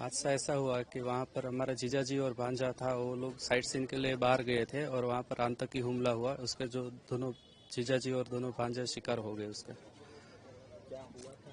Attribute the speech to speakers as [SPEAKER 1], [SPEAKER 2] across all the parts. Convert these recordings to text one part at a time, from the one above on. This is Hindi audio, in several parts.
[SPEAKER 1] हादसा ऐसा हुआ कि वहाँ पर हमारा जीजा जी और भांजा था, वो लोग साइट सीन के लिए बाहर गए थे और वहाँ पर आतंकी हमला हुआ। उसके जो दोनों जीजा जी और दोनों भांजा शिकार हो गए उसके।
[SPEAKER 2] क्या हुआ था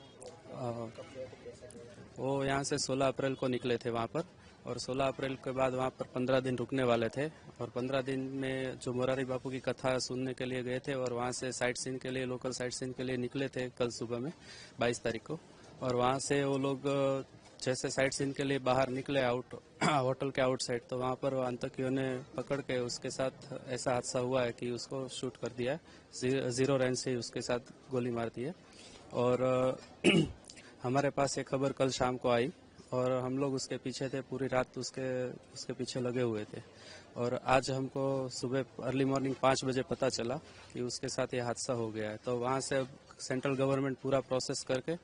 [SPEAKER 1] आ,
[SPEAKER 2] और कब गए थे, कैसे गए थे?
[SPEAKER 1] वो यहाँ से 16 अप्रैल को निकले थे वहाँ पर, और 16 अप्रैल के बाद वहाँ पर 15 दिन रुकने वाले थे। और 15 दिन में जो मोरारी बापू की कथा सुनने के लिए गए थे, और वहाँ से साइट सीन के लिए, लोकल साइट सीन के लिए निकले थे कल सुबह में 22 तारीख को। और वहाँ से वो लोग जैसे साइट सीन के लिए बाहर निकले आउट होटल के आउटसाइड, तो वहाँ पर आतंकियों ने पकड़ के उसके साथ ऐसा हादसा हुआ है कि उसको शूट कर दिया है। जीरो रेंज से उसके साथ गोली मार दी है। और हमारे पास ये खबर कल शाम को आई और हम लोग उसके पीछे थे, पूरी रात उसके पीछे लगे हुए थे। और आज हमको सुबह अर्ली मॉर्निंग 5 बजे पता चला कि उसके साथ ये हादसा हो गया है। तो वहाँ से सेंट्रल गवर्नमेंट पूरा प्रोसेस करके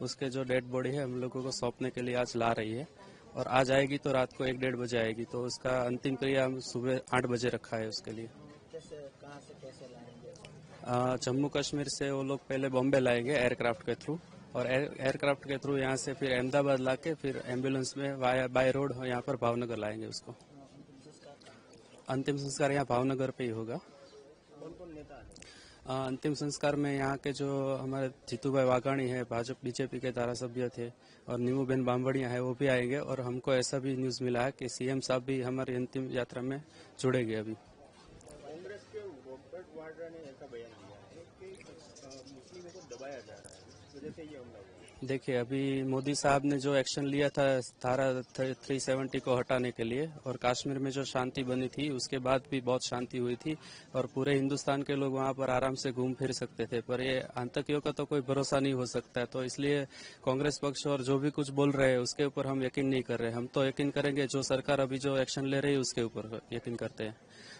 [SPEAKER 1] उसके जो डेड बॉडी है हम लोगों को सौंपने के लिए आज ला रही है। और आज आएगी तो रात को 1-1:30 बजे आएगी। तो उसका अंतिम क्रिया हम सुबह 8 बजे रखा है उसके लिए।
[SPEAKER 2] कैसे, कहाँ से कैसे लाएंगे?
[SPEAKER 1] जम्मू कश्मीर से वो लोग पहले बॉम्बे लाएंगे एयरक्राफ्ट के थ्रू, और एयरक्राफ्ट के थ्रू यहाँ से फिर अहमदाबाद लाके फिर एम्बुलेंस में वाया बाय रोड यहाँ पर भावनगर लाएंगे उसको।
[SPEAKER 2] अंतिम संस्कार कहाँ?
[SPEAKER 1] अंतिम संस्कार यहाँ भावनगर पे ही होगा।
[SPEAKER 2] कौन कौन नेता है?
[SPEAKER 1] अंतिम संस्कार में यहाँ के जो हमारे जीतूभाई वाघाणी है, भाजपा बीजेपी के धारासभ्य थे, और नीमूबेन बांबड़िया है, वो भी आएंगे। और हमको ऐसा भी न्यूज मिला है कि सीएम साहब भी हमारी अंतिम यात्रा में जुड़ेंगे अभी।
[SPEAKER 2] कांग्रेस के रॉबर्ट वाड्रा ने ऐसा बयान दिया है कि मुस्लिमों को दबाया जा रहा है, इस वजह से ये हमला हुआ।
[SPEAKER 1] देखिए, अभी मोदी साहब ने जो एक्शन लिया था धारा 370 को हटाने के लिए, और कश्मीर में जो शांति बनी थी उसके बाद भी बहुत शांति हुई थी, और पूरे हिंदुस्तान के लोग वहां पर आराम से घूम फिर सकते थे। पर ये आतंकियों का तो कोई भरोसा नहीं हो सकता है, तो इसलिए कांग्रेस पक्ष और जो भी कुछ बोल रहे हैं उसके ऊपर हम यकीन नहीं कर रहे। हम तो यकीन करेंगे जो सरकार अभी जो एक्शन ले रही है उसके ऊपर यकीन करते हैं।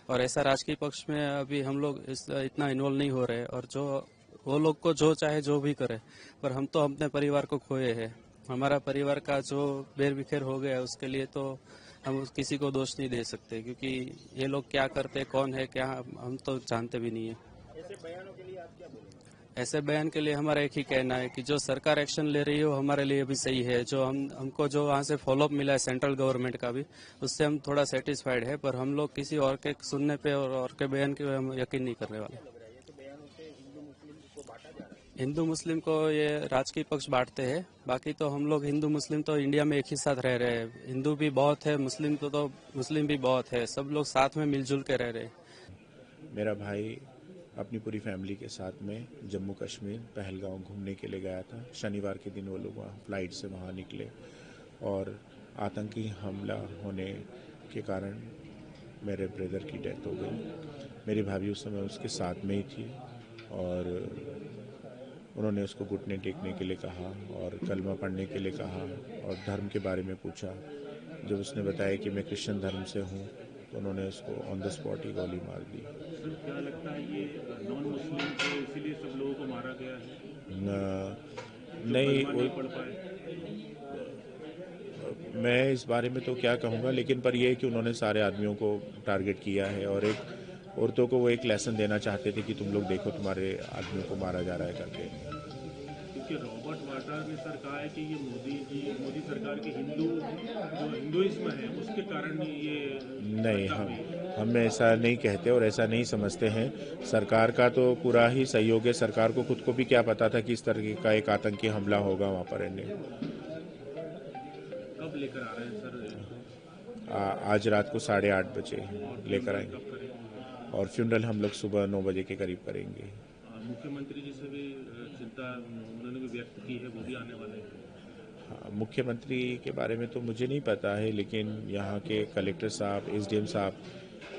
[SPEAKER 1] और ऐसा राजकीय पक्ष में अभी हम लोग इतना इन्वॉल्व नहीं हो रहे। और जो वो लोग को जो चाहे जो भी करे, पर हम तो अपने परिवार को खोए हैं। हमारा परिवार का जो बेर बिखेर हो गया है उसके लिए तो हम किसी को दोष नहीं दे सकते, क्योंकि ये लोग क्या करते, कौन है क्या, हम तो जानते भी नहीं है।
[SPEAKER 2] ऐसे बयानों के लिए आप क्या बोलेंगे?
[SPEAKER 1] ऐसे बयान के लिए हमारा एक ही कहना है कि जो सरकार एक्शन ले रही है वो हमारे लिए भी सही है। जो हमको जो वहाँ से फॉलोअप मिला है सेंट्रल गवर्नमेंट का भी, उससे हम थोड़ा सेटिस्फाइड है। पर हम लोग किसी और के सुनने पे और के बयान के हम यकीन नहीं करने वाले।
[SPEAKER 2] लग रहा है ये तो बयानों से हिंदू मुस्लिम को बांटा जा रहा है।
[SPEAKER 1] हिंदू मुस्लिम को ये राजकीय पक्ष बांटते हैं, बाकी तो हम लोग हिंदू मुस्लिम तो इंडिया में एक ही साथ रह रहे हैं। हिंदू भी बहुत है, मुस्लिम तो मुस्लिम भी बहुत है, सब लोग साथ में मिलजुल के रह रहे हैं।
[SPEAKER 3] मेरा भाई अपनी पूरी फैमिली के साथ में जम्मू कश्मीर पहलगांव घूमने के लिए गया था। शनिवार के दिन वो लोग वहाँ फ्लाइट से वहाँ निकले और आतंकी हमला होने के कारण मेरे ब्रदर की डेथ हो गई। मेरी भाभी उस समय उसके साथ में ही थी और उन्होंने उसको घुटने टेकने के लिए कहा और कलमा पढ़ने के लिए कहा और धर्म के बारे में पूछा। जब उसने बताया कि मैं क्रिश्चियन धर्म से हूँ तो उन्होंने उसको ऑन द स्पॉट ही गोली मार दी।
[SPEAKER 4] सर, क्या लगता है ये नॉन मुस्लिम थे इसीलिए सब लोगों को मारा गया है?
[SPEAKER 3] नहीं,
[SPEAKER 4] नहीं पढ़ पाए।
[SPEAKER 3] मैं इस बारे में तो क्या कहूँगा, लेकिन पर यह है कि उन्होंने सारे आदमियों को टारगेट किया है और एक औरतों को वो एक लेसन देना चाहते थे कि तुम लोग देखो तुम्हारे आदमियों को मारा जा रहा है करके।
[SPEAKER 4] क्योंकि रॉबर्ट वाड्रा ने सर कहा है कि ये मोदी सरकार की जो हिंदुइज्म है उसके कारण ही ये
[SPEAKER 3] नहीं, हम ऐसा नहीं कहते और ऐसा नहीं समझते हैं। सरकार का तो पूरा ही सहयोग है। सरकार को खुद को भी क्या पता था कि इस तरह का एक आतंकी हमला होगा वहाँ पर।
[SPEAKER 4] कब लेकर आ रहे हैं सर?
[SPEAKER 3] आज रात को 8:30 बजे लेकर आएंगे और फ्यूनरल हम लोग सुबह 9 बजे के करीब करेंगे।
[SPEAKER 4] मुख्यमंत्री जी से भी चिंता उन्होंने भी व्यक्त की है, वो भी आने वाले हैं।
[SPEAKER 3] हाँ, मुख्यमंत्री के बारे में तो मुझे नहीं पता है, लेकिन यहाँ के कलेक्टर साहब, एसडीएम साहब,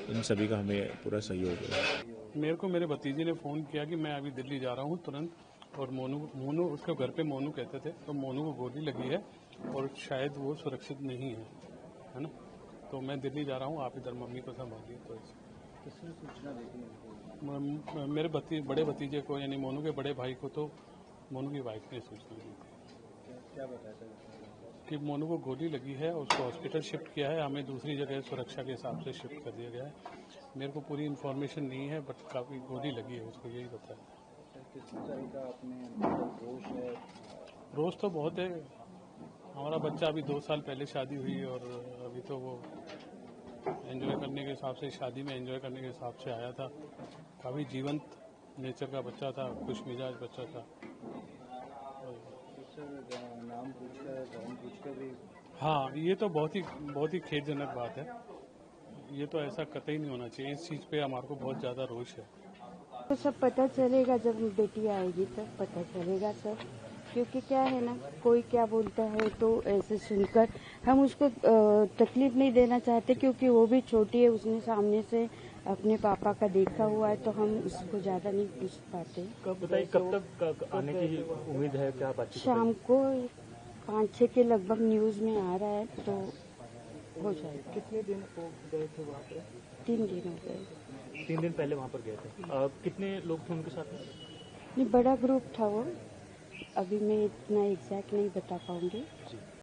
[SPEAKER 3] इन सभी का हमें पूरा सहयोग है।
[SPEAKER 5] मेरे को मेरे भतीजे ने फ़ोन किया कि मैं अभी दिल्ली जा रहा हूँ तुरंत, और मोनू उसके घर पे मोनू कहते थे, तो मोनू को गोली लगी है और शायद वो सुरक्षित नहीं है ना। तो मैं दिल्ली जा रहा हूँ, आप इधर मम्मी को संभालिए। तो
[SPEAKER 2] किसने सूचना दी थी?
[SPEAKER 5] मेरे बड़े भतीजे को, यानी मोनू के बड़े भाई को, तो मोनू की वाइफ ने सूचना दी थी।
[SPEAKER 2] क्या बताया था
[SPEAKER 5] कि मोनू को गोली लगी है, उसको हॉस्पिटल शिफ्ट किया है, हमें दूसरी जगह सुरक्षा के हिसाब से शिफ्ट कर दिया गया है। मेरे को पूरी इन्फॉर्मेशन नहीं है, बट काफ़ी गोली लगी है उसको, यही बताया।
[SPEAKER 2] किस तरह का अपने रोष है?
[SPEAKER 5] रोज़ तो बहुत है, हमारा बच्चा अभी 2 साल पहले शादी हुई और अभी तो वो एंजॉय करने के हिसाब से, शादी में एंजॉय करने के हिसाब से आया था। काफ़ी जीवंत नेचर का बच्चा था, खुश मिजाज बच्चा था।
[SPEAKER 2] नाम पूछकर धर्म पूछकर भी
[SPEAKER 5] हाँ, ये तो बहुत ही खेदजनक बात है। ये तो ऐसा कतई नहीं होना चाहिए। इस चीज़ पे हमारे को बहुत ज़्यादा रोष है।
[SPEAKER 6] तो सब पता चलेगा, जब बेटी आएगी तब पता चलेगा सब। क्योंकि क्या है ना, कोई क्या बोलता है तो ऐसे सुनकर हम उसको तकलीफ नहीं देना चाहते, क्योंकि वो भी छोटी है, उसने सामने से अपने पापा का देखा हुआ है, तो हम उसको ज्यादा नहीं पूछ पाते।
[SPEAKER 2] कब तक आने की उम्मीद है? क्या बात?
[SPEAKER 6] शाम को 5-6 के लगभग न्यूज में आ रहा है, तो हो जाएगा।
[SPEAKER 2] कितने दिन हो गए थे वहाँ पे?
[SPEAKER 6] 3 दिन हो गए।
[SPEAKER 2] 3 दिन पहले वहाँ पर गए थे। कितने लोग थे उनके साथ में?
[SPEAKER 6] नहीं, बड़ा ग्रुप था वो। अभी मैं इतना एग्जैक्ट नहीं बता पाऊंगी।